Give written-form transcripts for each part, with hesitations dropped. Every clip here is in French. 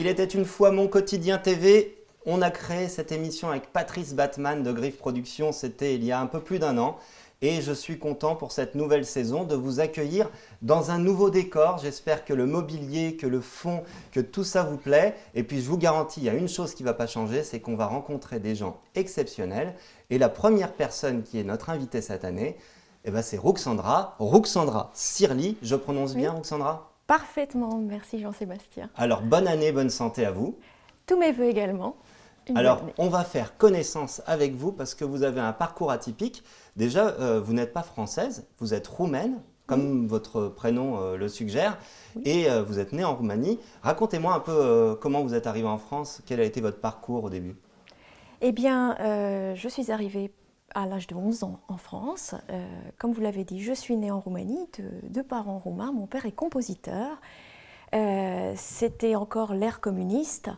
Il était une fois Mon Quotidien TV. On a créé cette émission avec Patrice Batman de Griffe Productions. C'était il y a un peu plus d'1 an. Et je suis content pour cette nouvelle saison de vous accueillir dans un nouveau décor. J'espère que le mobilier, que le fond, que tout ça vous plaît. Et puis je vous garantis, il y a une chose qui ne va pas changer, c'est qu'on va rencontrer des gens exceptionnels. Et la première personne qui est notre invitée cette année, eh ben, c'est Ruxandra Sirli. Je prononce bien, Ruxandra? Parfaitement, merci Jean-Sébastien. Alors bonne année, bonne santé à vous. Tous mes voeux également. Alors, on va faire connaissance avec vous parce que vous avez un parcours atypique. Déjà, vous n'êtes pas française, vous êtes roumaine, comme votre prénom le suggère, et vous êtes née en Roumanie. Racontez-moi un peu comment vous êtes arrivée en France, quel a été votre parcours au début? Eh bien, je suis arrivée à l'âge de 11 ans en France. Comme vous l'avez dit, je suis née en Roumanie, de parents roumains. Mon père est compositeur. C'était encore l'ère communiste.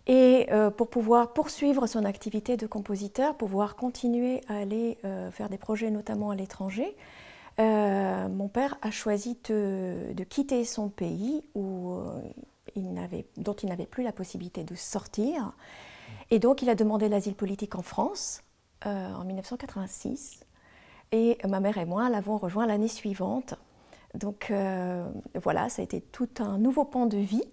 Et pour pouvoir poursuivre son activité de compositeur, pouvoir continuer à aller faire des projets notamment à l'étranger, mon père a choisi de quitter son pays dont il n'avait plus la possibilité de sortir. Et donc il a demandé l'asile politique en France en 1986. Et ma mère et moi l'avons rejoint l'année suivante. Donc voilà, ça a été tout un nouveau pan de vie.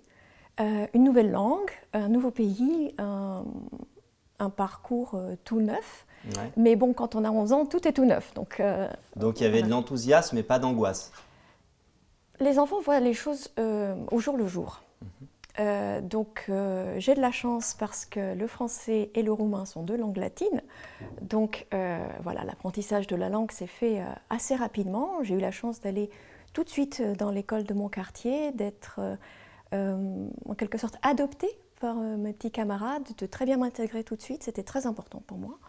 Une nouvelle langue, un nouveau pays, un parcours tout neuf. Ouais. Mais bon, quand on a 11 ans, tout est tout neuf. Donc il y avait de l'enthousiasme et pas d'angoisse. Les enfants voient les choses au jour le jour. Donc j'ai de la chance parce que le français et le roumain sont deux langues latines. Donc voilà, l'apprentissage de la langue s'est fait assez rapidement. J'ai eu la chance d'aller tout de suite dans l'école de mon quartier, d'être en quelque sorte adoptée par mes petits camarades, de très bien m'intégrer tout de suite, c'était très important pour moi.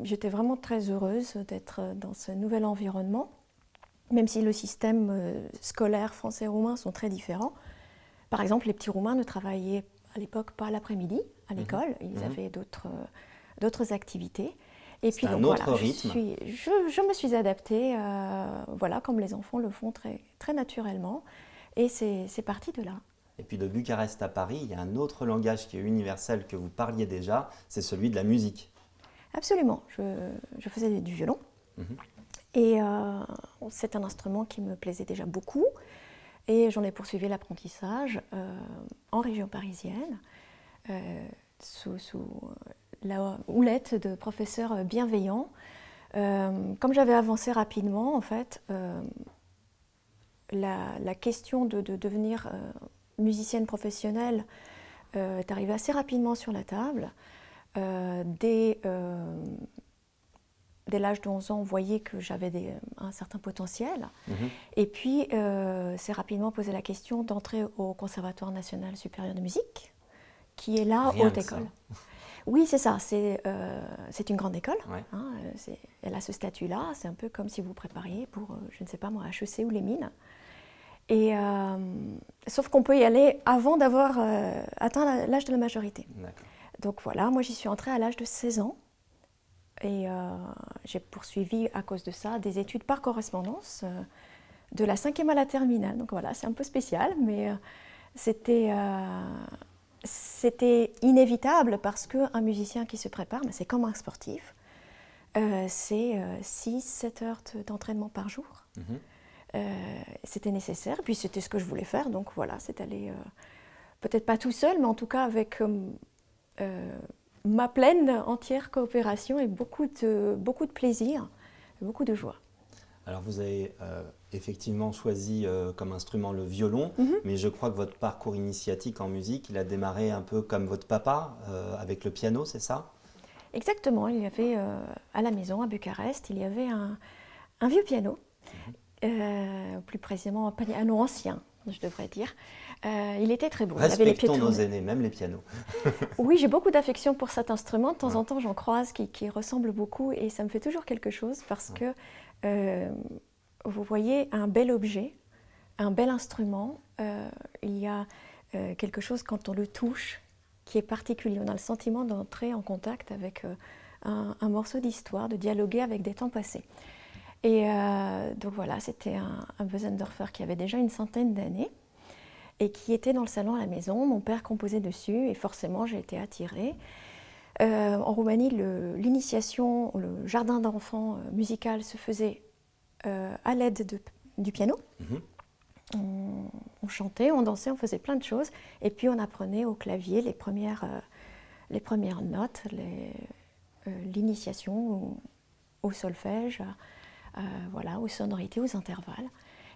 J'étais vraiment très heureuse d'être dans ce nouvel environnement, même si le système scolaire français-roumain sont très différents. Par exemple, les petits Roumains ne travaillaient à l'époque pas l'après-midi à l'école, ils avaient d'autres activités. Et puis donc, un autre rythme. Je me suis adaptée, voilà, comme les enfants le font très naturellement. Et c'est parti de là. Et puis de Bucarest à Paris, il y a un autre langage qui est universel que vous parliez déjà, c'est celui de la musique. Absolument. Je faisais du violon. Et c'est un instrument qui me plaisait déjà beaucoup. Et j'en ai poursuivi l'apprentissage en région parisienne, sous la houlette de professeurs bienveillants. Comme j'avais avancé rapidement, en fait, la question de devenir musicienne professionnelle est arrivée assez rapidement sur la table. Dès l'âge de 11 ans, on voyait que j'avais un certain potentiel. Et puis, c'est rapidement posé la question d'entrer au Conservatoire national supérieur de musique, qui est là, haute école. Oui, c'est ça, c'est une grande école. Ouais. Hein, elle a ce statut-là, c'est un peu comme si vous prépariez pour, je ne sais pas moi, HEC ou les mines. Et, sauf qu'on peut y aller avant d'avoir atteint l'âge de la majorité. Donc voilà, moi j'y suis entrée à l'âge de 16 ans et j'ai poursuivi à cause de ça des études par correspondance de la 5e à la terminale. Donc voilà, c'est un peu spécial, mais c'était inévitable parce qu'un musicien qui se prépare, c'est comme un sportif, c'est 6-7 heures d'entraînement par jour. C'était nécessaire, puis c'était ce que je voulais faire, donc voilà, c'est aller, peut-être pas tout seul, mais en tout cas avec ma pleine entière coopération et beaucoup de plaisir, beaucoup de joie. Alors vous avez effectivement choisi comme instrument le violon, mais je crois que votre parcours initiatique en musique, il a démarré un peu comme votre papa, avec le piano, c'est ça? Exactement, il y avait à la maison, à Bucarest, il y avait un vieux piano. Plus précisément un piano ancien, je devrais dire. Il était très beau. Respectons nos aînés, même les pianos. Oui, j'ai beaucoup d'affection pour cet instrument. De temps en temps, j'en croise qui ressemble beaucoup et ça me fait toujours quelque chose parce que vous voyez un bel objet, un bel instrument. Il y a quelque chose quand on le touche qui est particulier. On a le sentiment d'entrer en contact avec un morceau d'histoire, de dialoguer avec des temps passés. Et donc voilà, c'était un Bösendorfer qui avait déjà une centaine d'années. et qui était dans le salon à la maison. Mon père composait dessus et forcément j'ai été attirée. En Roumanie, l'initiation, le jardin d'enfants musical se faisait à l'aide du piano. On chantait, on dansait, on faisait plein de choses. Et puis on apprenait au clavier les premières notes, l'initiation au solfège, voilà, aux sonorités, aux intervalles.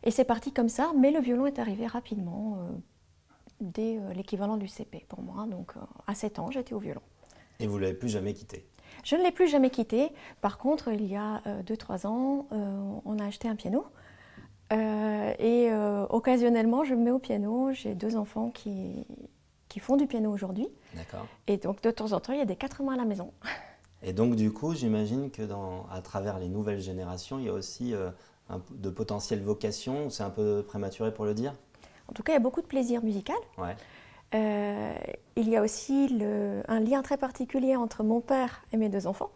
Et c'est parti comme ça, mais le violon est arrivé rapidement, dès l'équivalent du CP pour moi. Donc à 7 ans, j'étais au violon. Et vous ne l'avez plus jamais quitté? Je ne l'ai plus jamais quitté. Par contre, il y a 2-3 ans, on a acheté un piano. Et occasionnellement, je me mets au piano. J'ai 2 enfants qui font du piano aujourd'hui. D'accord. Et donc, de temps en temps, il y a des 4 mains à la maison. Et donc, du coup, j'imagine que à travers les nouvelles générations, il y a aussi de potentielles vocations. C'est un peu prématuré pour le dire? En tout cas, il y a beaucoup de plaisir musical. Ouais. Il y a aussi un lien très particulier entre mon père et mes 2 enfants,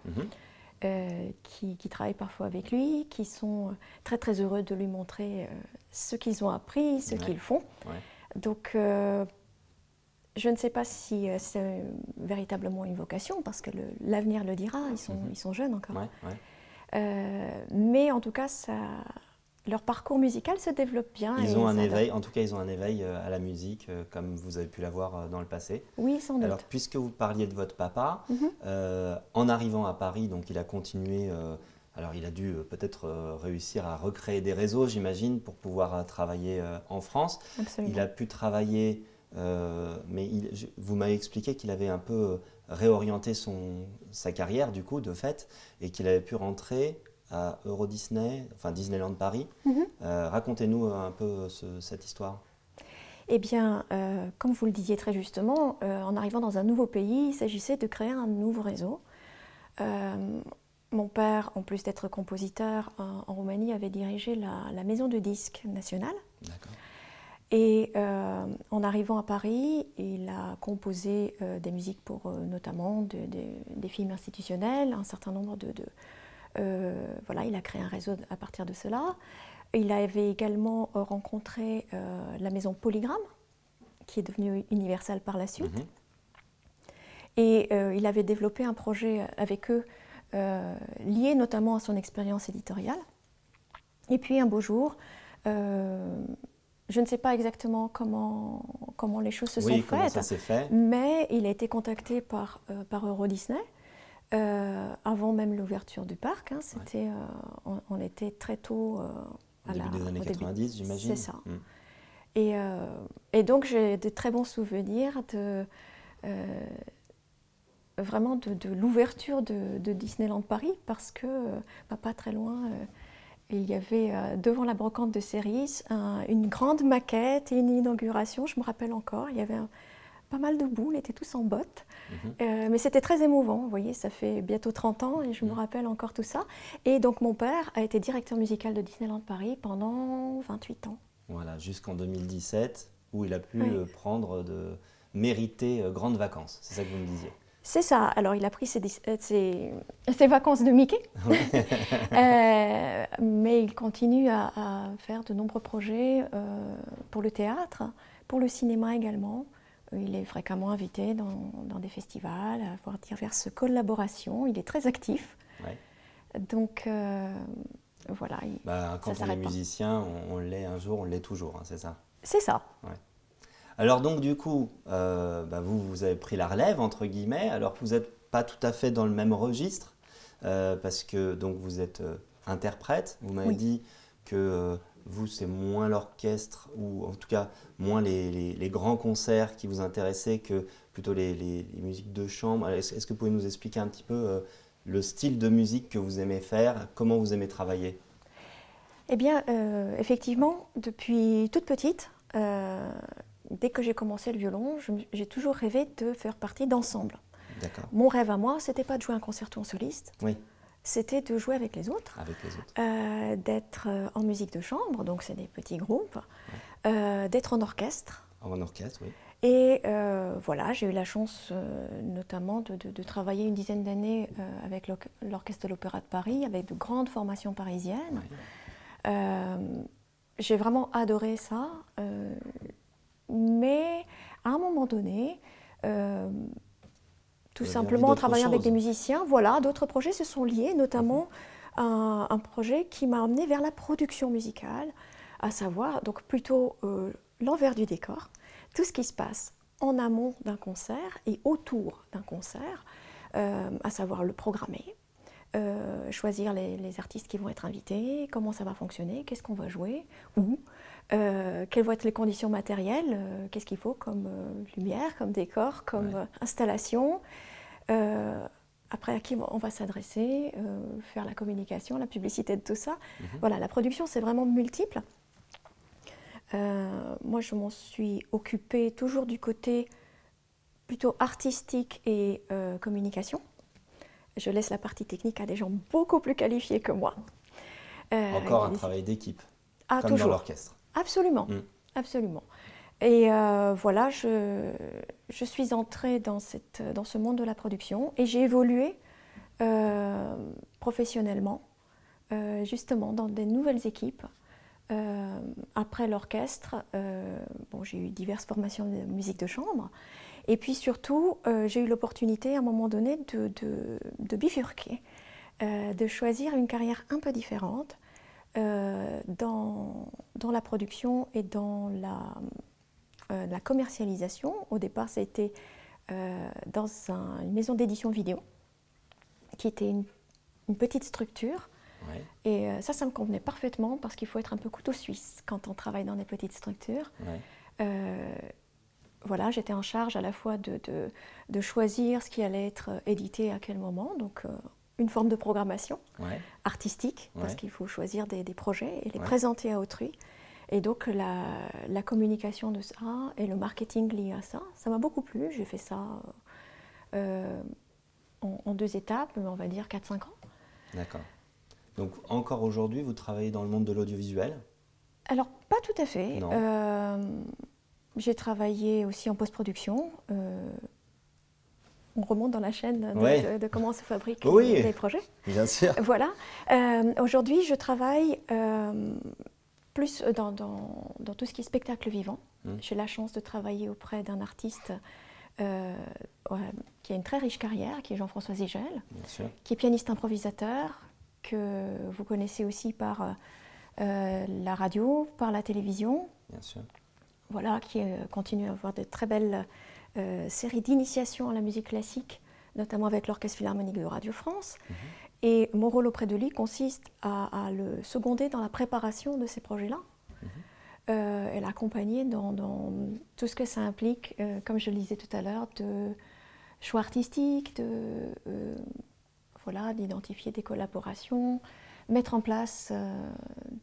qui travaillent parfois avec lui, qui sont très très heureux de lui montrer ce qu'ils ont appris, ce qu'ils font. Ouais. Donc, je ne sais pas si c'est véritablement une vocation, parce que l'avenir le dira, ils sont jeunes encore. Mais en tout cas, leur parcours musical se développe bien. Ils ont un éveil, en tout cas ils ont un éveil à la musique, comme vous avez pu l'avoir dans le passé. Oui, sans doute. Alors, puisque vous parliez de votre papa, en arrivant à Paris, donc il a continué, alors il a dû peut-être réussir à recréer des réseaux, j'imagine, pour pouvoir travailler en France. Absolument. Il a pu travailler, mais vous m'avez expliqué qu'il avait un peu réorienté sa carrière, du coup, de fait, et qu'il avait pu rentrer à Euro Disney, enfin Disneyland Paris. Racontez-nous un peu cette histoire. Eh bien, comme vous le disiez très justement, en arrivant dans un nouveau pays, il s'agissait de créer un nouveau réseau. Mon père, en plus d'être compositeur en Roumanie, avait dirigé la maison de disques nationale. D'accord. Et en arrivant à Paris, il a composé des musiques pour notamment des films institutionnels, un certain nombre voilà, il a créé un réseau à partir de cela. Il avait également rencontré la maison Polygram, qui est devenue Universal par la suite. Et il avait développé un projet avec eux, lié notamment à son expérience éditoriale. Et puis un beau jour, je ne sais pas exactement comment les choses se sont faites, ça s'est fait. Mais il a été contacté par Euro Disney. Avant même l'ouverture du parc, on était très tôt au début des années 90, j'imagine. C'est ça. Et donc j'ai de très bons souvenirs vraiment de l'ouverture de Disneyland Paris, parce que pas très loin, il y avait devant la brocante de Cerise une grande maquette et une inauguration, je me rappelle encore, il y avait pas mal de boue, on était tous en bottes, mais c'était très émouvant, vous voyez, ça fait bientôt 30 ans et je me rappelle encore tout ça. Et donc mon père a été directeur musical de Disneyland Paris pendant 28 ans. Voilà, jusqu'en 2017, où il a pu prendre de méritées grandes vacances, c'est ça que vous me disiez. C'est ça, alors il a pris ses vacances de Mickey, mais il continue à faire de nombreux projets pour le théâtre, pour le cinéma également. Il est fréquemment invité dans des festivals, à avoir diverses collaborations. Il est très actif. Donc, voilà. Quand on est musicien, on l'est un jour, on l'est toujours, hein, c'est ça? C'est ça. Ouais. Alors donc, du coup, vous avez pris la relève, entre guillemets, alors que vous n'êtes pas tout à fait dans le même registre, parce que donc, vous êtes interprète. Vous m'avez dit que... vous, c'est moins l'orchestre, ou en tout cas moins les grands concerts qui vous intéressaient que plutôt les musiques de chambre. Est-ce que vous pouvez nous expliquer un petit peu le style de musique que vous aimez faire, comment vous aimez travailler? Eh bien, effectivement, depuis toute petite, dès que j'ai commencé le violon, j'ai toujours rêvé de faire partie d'ensemble. D'accord. Mon rêve à moi, c'était pas de jouer un concerto en soliste. Oui. C'était de jouer avec les autres, d'être en musique de chambre, donc c'est des petits groupes, d'être en orchestre. En orchestre, oui. Et voilà, j'ai eu la chance notamment de travailler une dizaine d'années avec l'Orchestre de l'Opéra de Paris, avec de grandes formations parisiennes. J'ai vraiment adoré ça, donné, tout simplement en travaillant avec des musiciens. Voilà, d'autres projets se sont liés, notamment un projet qui m'a emmené vers la production musicale, à savoir donc plutôt l'envers du décor, tout ce qui se passe en amont d'un concert et autour d'un concert, à savoir le programmer, choisir les artistes qui vont être invités, comment ça va fonctionner, qu'est-ce qu'on va jouer, où, quelles vont être les conditions matérielles, qu'est-ce qu'il faut comme lumière, comme décor, comme installation, après à qui on va s'adresser, faire la communication, la publicité de tout ça. Voilà, la production c'est vraiment multiple. Moi je m'en suis occupée toujours du côté plutôt artistique et communication. Je laisse la partie technique à des gens beaucoup plus qualifiés que moi. Encore un travail d'équipe, comme toujours. dans l'orchestre. Absolument, absolument. Et voilà, je suis entrée dans ce monde de la production et j'ai évolué professionnellement, justement dans des nouvelles équipes. Après l'orchestre, bon, j'ai eu diverses formations de musique de chambre. Et puis surtout, j'ai eu l'opportunité à un moment donné de bifurquer, de choisir une carrière un peu différente dans la production et dans la commercialisation. Au départ, ça a été dans une maison d'édition vidéo, qui était une petite structure. Ouais. Et ça me convenait parfaitement parce qu'il faut être un peu couteau suisse quand on travaille dans des petites structures. Ouais. Voilà, j'étais en charge à la fois de choisir ce qui allait être édité à quel moment, donc une forme de programmation artistique, parce qu'il faut choisir des projets et les présenter à autrui. Et donc la communication de ça et le marketing lié à ça, ça m'a beaucoup plu. J'ai fait ça en 2 étapes, mais on va dire 4-5 ans. D'accord. Donc encore aujourd'hui, vous travaillez dans le monde de l'audiovisuel? Alors, pas tout à fait. J'ai travaillé aussi en post-production. On remonte dans la chaîne de comment se fabriquent les projets. Bien sûr. Voilà. Aujourd'hui, je travaille plus dans tout ce qui est spectacle vivant. J'ai la chance de travailler auprès d'un artiste qui a une très riche carrière, qui est Jean-François Zigel, qui est pianiste improvisateur, que vous connaissez aussi par la radio, par la télévision. Bien sûr. Voilà, qui continue à avoir de très belles séries d'initiation à la musique classique, notamment avec l'Orchestre Philharmonique de Radio France. Et mon rôle auprès de lui consiste à le seconder dans la préparation de ces projets-là, et l'accompagner dans tout ce que ça implique, comme je le disais tout à l'heure, de choix artistiques, d'identifier des collaborations, mettre en place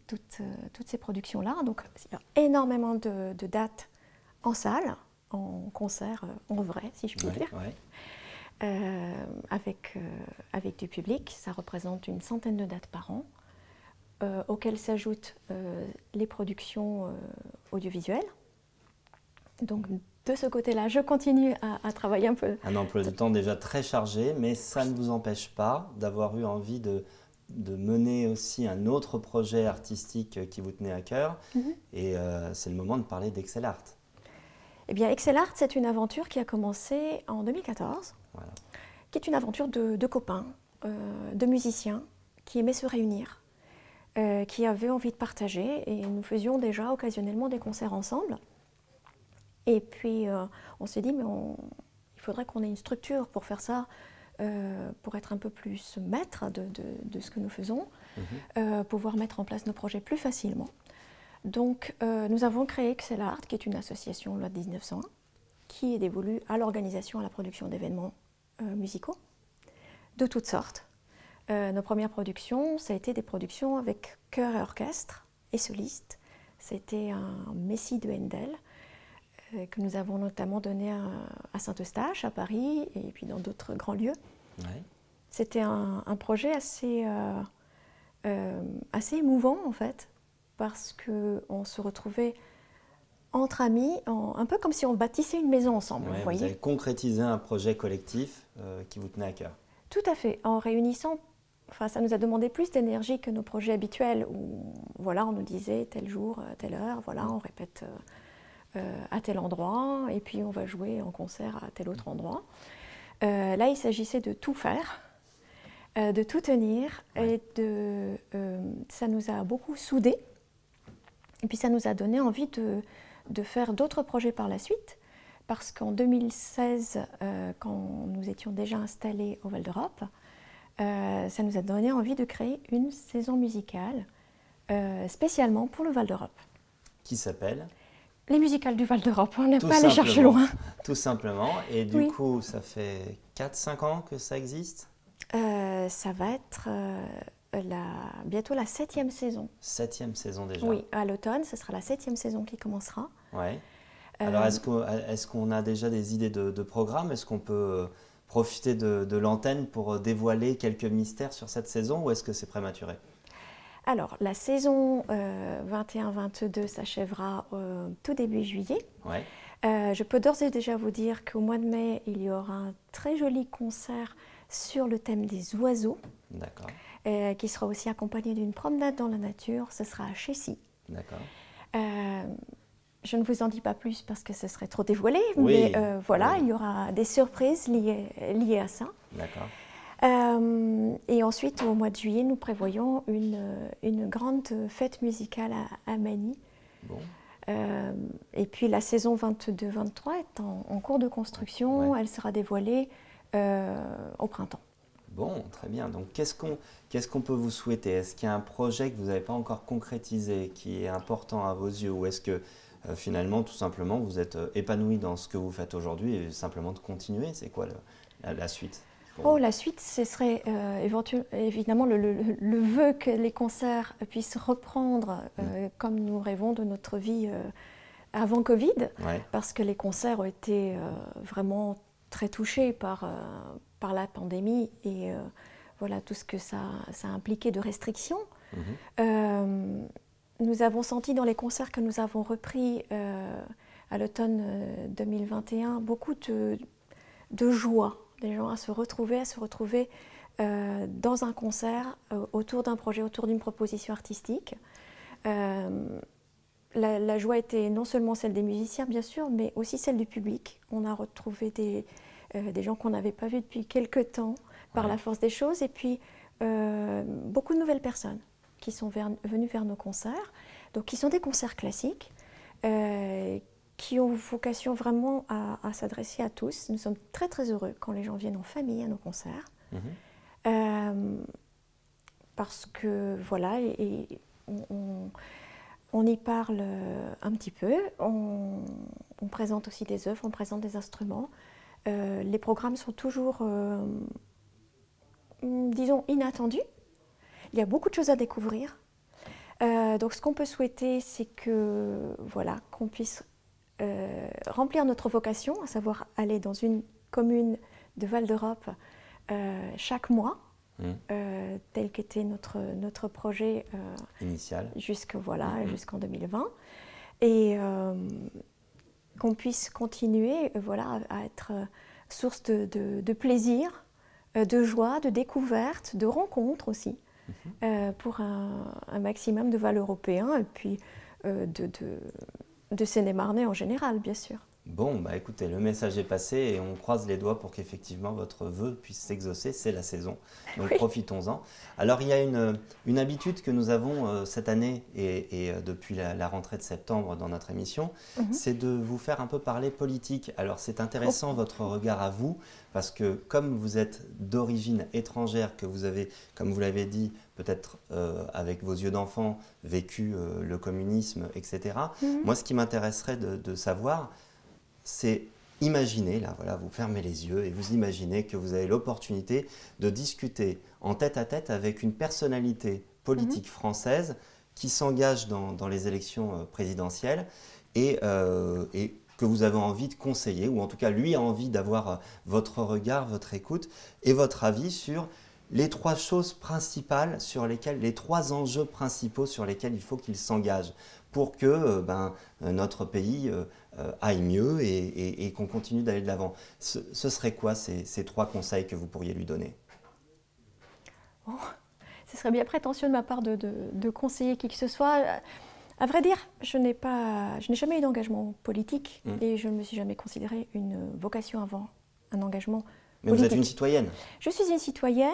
toutes ces productions-là. Donc, il y a énormément de dates en salle, en concert, en vrai, si je puis dire, avec du public. Ça représente une centaine de dates par an, auxquelles s'ajoutent les productions audiovisuelles. Donc, de ce côté-là, je continue à travailler un peu. Un emploi du temps déjà très chargé, mais ça ne vous empêche pas d'avoir eu envie de mener aussi un autre projet artistique qui vous tenait à cœur. Et c'est le moment de parler d'Excel Art. Eh bien, Excel Art, c'est une aventure qui a commencé en 2014, qui est une aventure de copains, de musiciens qui aimaient se réunir, qui avaient envie de partager, et nous faisions déjà occasionnellement des concerts ensemble. Et puis, on s'est dit, mais il faudrait qu'on ait une structure pour faire ça, pour être un peu plus maître de ce que nous faisons, pouvoir mettre en place nos projets plus facilement. Donc, nous avons créé Excel Art, qui est une association loi de 1901, qui est dévolue à l'organisation et à la production d'événements musicaux de toutes sortes. Nos premières productions, ça a été des productions avec chœur et orchestre et soliste. C'était un Messie de Handel, que nous avons notamment donné à Saint-Eustache, à Paris, et puis dans d'autres grands lieux. C'était un projet assez émouvant, en fait, parce qu'on se retrouvait entre amis, un peu comme si on bâtissait une maison ensemble. Vous voyez, avez concrétisé un projet collectif qui vous tenait à cœur. Tout à fait, en réunissant. Enfin, ça nous a demandé plus d'énergie que nos projets habituels, où voilà, on nous disait tel jour, telle heure, voilà, on répète à tel endroit, et puis on va jouer en concert à tel autre endroit. Là, il s'agissait de tout faire, de tout tenir, et ça nous a beaucoup soudés. Et puis ça nous a donné envie de faire d'autres projets par la suite, parce qu'en 2016, quand nous étions déjà installés au Val d'Europe, ça nous a donné envie de créer une saison musicale spécialement pour le Val d'Europe. Qui s'appelle ? Les musicales du Val d'Europe, on n'est pas allé chercher loin. Tout simplement. Et du coup, ça fait 4-5 ans que ça existe ? Ça va être bientôt la 7e saison. 7e saison déjà. Oui, à l'automne, ce sera la 7e saison qui commencera. Ouais. Alors, est-ce qu'on a déjà des idées de programme ? Est-ce qu'on peut profiter de l'antenne pour dévoiler quelques mystères sur cette saison, ou est-ce que c'est prématuré ? Alors, la saison 21-22 s'achèvera tout début juillet. Ouais. Je peux d'ores et déjà vous dire qu'au mois de mai, il y aura un très joli concert sur le thème des oiseaux. D'accord. Qui sera aussi accompagné d'une promenade dans la nature. Ce sera à Chessy. D'accord. Je ne vous en dis pas plus parce que ce serait trop dévoilé, oui. Mais voilà, il y aura des surprises liées à ça. D'accord. Et ensuite, au mois de juillet, nous prévoyons une grande fête musicale à Magny. Bon. Et puis la saison 22-23 est en cours de construction. Ouais. Elle sera dévoilée au printemps. Bon, très bien. Donc, qu'est-ce qu'on peut vous souhaiter ? Est-ce qu'il y a un projet que vous n'avez pas encore concrétisé, qui est important à vos yeux, ou est-ce que finalement, tout simplement, vous êtes épanoui dans ce que vous faites aujourd'hui et simplement de continuer ? C'est quoi la suite ? La suite, ce serait évidemment le vœu que les concerts puissent reprendre comme nous rêvons de notre vie avant Covid, parce que les concerts ont été vraiment très touchés par la pandémie et voilà tout ce que ça a impliqué de restrictions. Nous avons senti dans les concerts que nous avons repris à l'automne 2021 beaucoup de joie. Des gens à se retrouver dans un concert, autour d'un projet, autour d'une proposition artistique. La joie était non seulement celle des musiciens, bien sûr, mais aussi celle du public. On a retrouvé des gens qu'on n'avait pas vus depuis quelque temps par la force des choses, et puis beaucoup de nouvelles personnes qui sont venues vers nos concerts, donc qui sont des concerts classiques, qui ont vocation vraiment à s'adresser à tous. Nous sommes très très heureux quand les gens viennent en famille à nos concerts, parce que voilà, on y parle un petit peu, on présente aussi des œuvres, on présente des instruments. Les programmes sont toujours, disons, inattendus. Il y a beaucoup de choses à découvrir. Donc ce qu'on peut souhaiter, c'est que voilà, qu'on puisse remplir notre vocation, à savoir aller dans une commune de Val d'Europe chaque mois, tel qu'était notre projet initial jusqu'en 2020, et qu'on puisse continuer à être source de plaisir, de joie, de découverte, de rencontres aussi, pour un maximum de Val-Européens, et puis de Seine-et-Marnais en général, bien sûr. Bon, bah écoutez, le message est passé et on croise les doigts pour qu'effectivement votre vœu puisse s'exaucer. C'est la saison, donc profitons-en. Alors, il y a une habitude que nous avons cette année et depuis la rentrée de septembre dans notre émission, c'est de vous faire un peu parler politique. Alors, c'est intéressant votre regard à vous, parce que comme vous êtes d'origine étrangère, que vous avez, comme vous l'avez dit, peut-être avec vos yeux d'enfant, vécu le communisme, etc. Moi, ce qui m'intéresserait de savoir, c'est imaginer, là, voilà, vous fermez les yeux et vous imaginez que vous avez l'opportunité de discuter en tête-à-tête avec une personnalité politique française qui s'engage dans les élections présidentielles et que vous avez envie de conseiller, ou en tout cas lui a envie d'avoir votre regard, votre écoute et votre avis sur les trois choses principales sur lesquelles, les trois enjeux principaux sur lesquels il faut qu'il s'engage pour que notre pays aille mieux et qu'on continue d'aller de l'avant. Ce serait quoi ces trois conseils que vous pourriez lui donner ? Ce serait bien prétentieux de ma part de conseiller qui que ce soit. À vrai dire, je n'ai jamais eu d'engagement politique Mmh. et je ne me suis jamais considérée une vocation avant un engagement Mais politique. vous êtes une citoyenne. Je suis une citoyenne.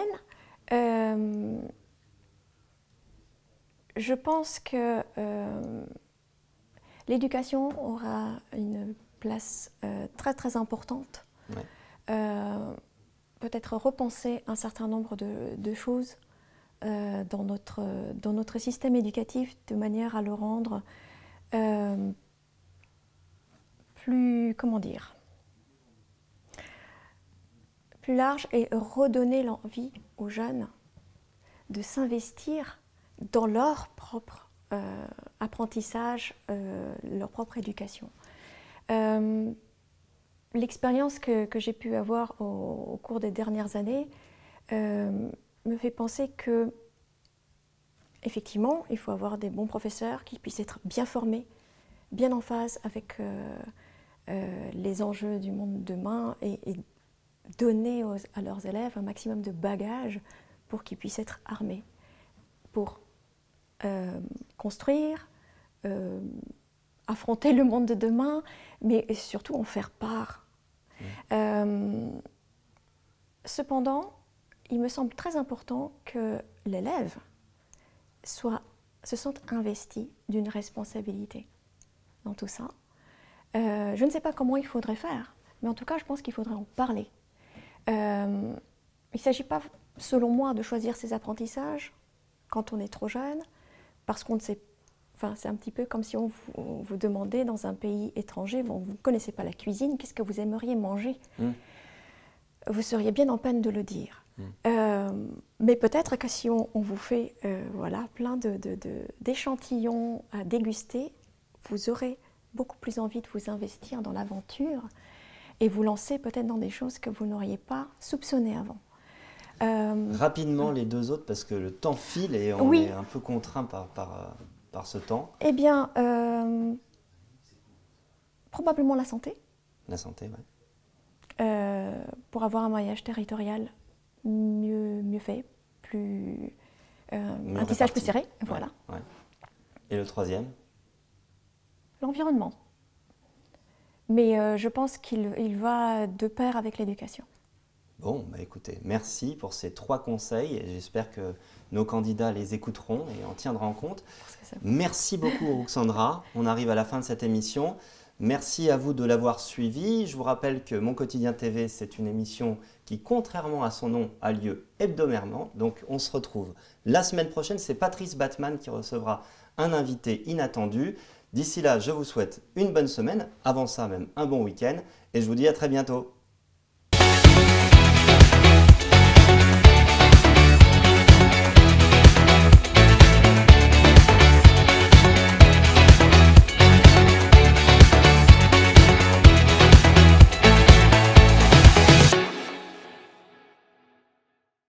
Je pense que l'éducation aura une place très très importante. Ouais. Peut-être repenser un certain nombre de choses dans notre système éducatif de manière à le rendre plus, comment dire, plus large et redonner l'envie aux jeunes de s'investir dans leur propre apprentissage, leur propre éducation. L'expérience que j'ai pu avoir au cours des dernières années me fait penser que, effectivement, il faut avoir des bons professeurs qui puissent être bien formés, bien en phase avec les enjeux du monde de demain et donner à leurs élèves un maximum de bagages pour qu'ils puissent être armés, pour construire, affronter le monde de demain, mais surtout en faire part. Cependant, il me semble très important que l'élève se sente investi d'une responsabilité dans tout ça. Je ne sais pas comment il faudrait faire, mais en tout cas, je pense qu'il faudrait en parler. Il ne s'agit pas, selon moi, de choisir ses apprentissages quand on est trop jeune, parce qu'on ne sait pas. Enfin, c'est un petit peu comme si on vous demandait dans un pays étranger, vous ne connaissez pas la cuisine, qu'est-ce que vous aimeriez manger? Vous seriez bien en peine de le dire. Mais peut-être que si on vous fait voilà, plein d'échantillons à déguster, vous aurez beaucoup plus envie de vous investir dans l'aventure et vous lancer peut-être dans des choses que vous n'auriez pas soupçonnées avant. Rapidement, les deux autres, parce que le temps file et on est un peu contraint par ce temps. Eh bien, probablement la santé. La santé, oui. Pour avoir un maillage territorial mieux fait, un tissage plus serré, voilà. Ouais. Et le troisième? L'environnement. Mais je pense qu'il va de pair avec l'éducation. Bon, bah écoutez, merci pour ces 3 conseils et j'espère que nos candidats les écouteront et en tiendront compte. Merci beaucoup Ruxandra, on arrive à la fin de cette émission. Merci à vous de l'avoir suivi. Je vous rappelle que Mon Quotidien TV, c'est une émission qui, contrairement à son nom, a lieu hebdomadairement. Donc on se retrouve la semaine prochaine. C'est Patrice Batman qui recevra un invité inattendu. D'ici là, je vous souhaite une bonne semaine, avant ça même un bon week-end et je vous dis à très bientôt.